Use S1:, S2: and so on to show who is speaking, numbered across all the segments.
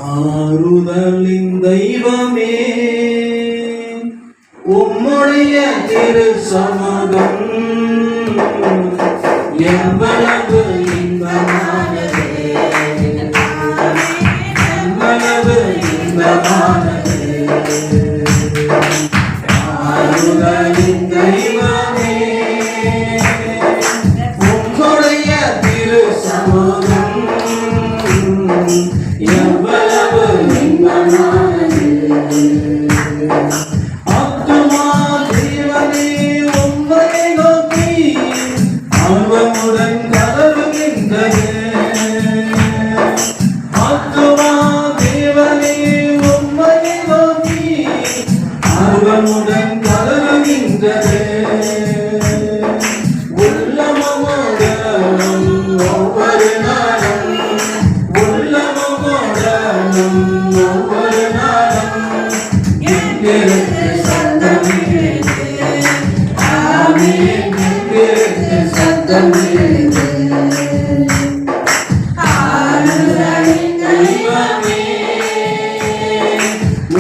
S1: ஆறுதலின் தெய்வமே உம்முடைய திரு சமூகம் எவ்வளவு இன்பமானது, எவ்வளவு இன்பமானது. ஆறுதலின் தெய்வமே உம்முடைய திரு சமூகம் எவ்வளவு இன்பமானது. ஆத்துமா தேவனே உம்மை நோக்கி ஆர்வமுடன் கதறுகின்றது. ஆத்துமா தேவனே உம்மை நோக்கி ஆர்வமுடன் கதறுகின்றது. உள்ளமுடன் ஒவ்வொரு நாளும், உள்ளமுடன் ஒவ்வொரு நாளும் எங்களுக்கு சத்தமிடுது. ஆமென், எங்களுக்கு சத்தமிடுது. ஆறுதலின் தெய்வமே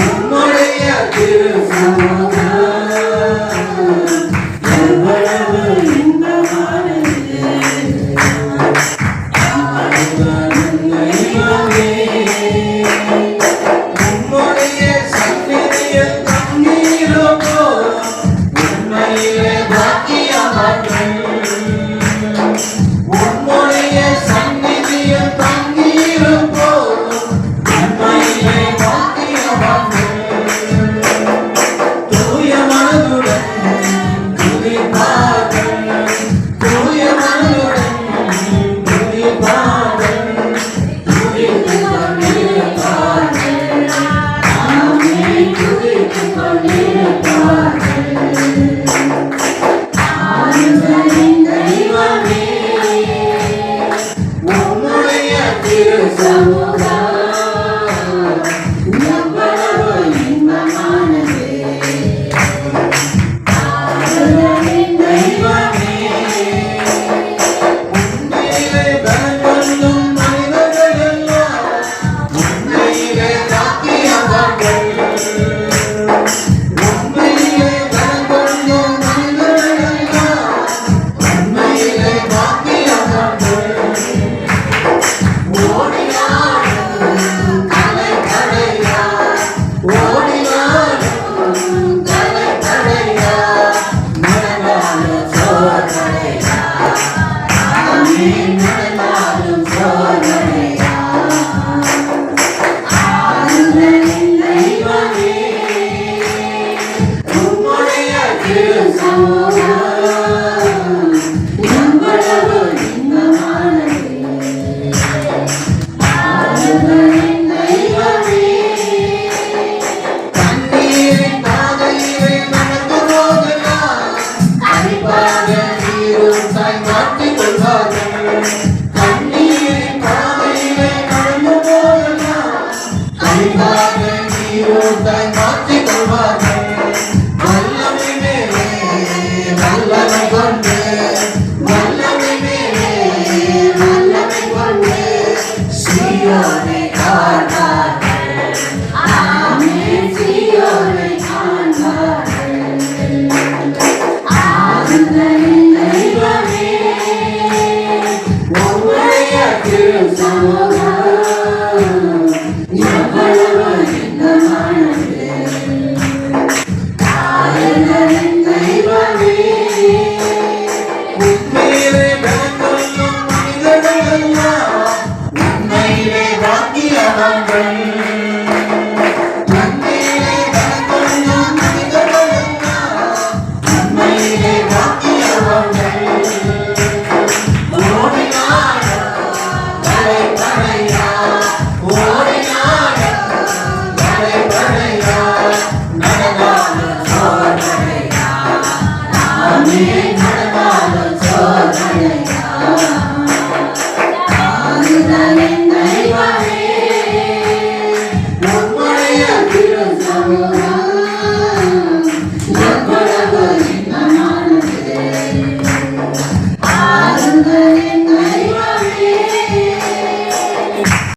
S1: உம்முடைய திரு சமூகம் எவ்வளவு இன்பமானது. ஆறுதலின் தெய்வமே உம்முடைய சந்நிதியில் தண்ணீரோ உண்மையிலே பாக்கியவான்கள். உம்முடைய சந்நிதியில் தண்ணீரோ உண்மையிலே பாக்கியவான்கள். தூய மனதுடன் துதிப்பார்கள், தூய மனதுடன் துதிப்பார்கள், துதித்துக் கொண்டிருப்பார்கள். ஆமென், துதித்துக் கொண்டிருப்பார்கள். ஆறுதலின் தெய்வமே உம்முடைய திரு சமூகம் எவ்வளவு இன்பமானது. ஆறுதலின் தெய்வமே உண்மையிலே பலங்கொள்ளும் மனிதர்கள் எல்லாம் உண்மையிலே பாக்கியவான்கள். உண்மையிலே பலங்கொள்ளும் மனிதர்கள் எல்லாம் உண்மையிலே பாக்கியவான்கள். ஓடினாலும் கலைக்கடையா, ஓடினாலும் கலைக்கடையா, நடந்தாலும் சோர்வடையா. ஆமென், நடந்தாலும் சோர்வடையா. ஆறுதலின் தெய்வமே உம்முடைய திரு சமூகம் எவ்வளவு இன்பமானது. ஆறுதலின் தெய்வமே கண்ணீரின் பாதையிலே நடந்து போகலாம், கண்டிப்பாக நீரூற்றாய் மாற்றிக் கொள்வார்கள். கண்ணீரின் பாதையிலே நடந்து போகலாம், கண்டிப்பாக நீரூற்றாய் மாற்றிக் கொள்வார்கள். வல்லமை மேலே வல்லமை கொண்டு, வல்லமை மேலே வல்லமை கொண்டு சீயோனை காண்பார்கள். ஆமென், சீயோனை காண்பார்கள். ஆறுதலின் தெய்வமே உம்முடைய திரு சமூகம் எவ்வளவு இன்பமானது. ஆறுதலின் தெய்வமே உண்மையிலே பலங்கொள்ளும் மனிதர்கள் எல்லாம் உண்மையிலே பாக்கியவான்கள்.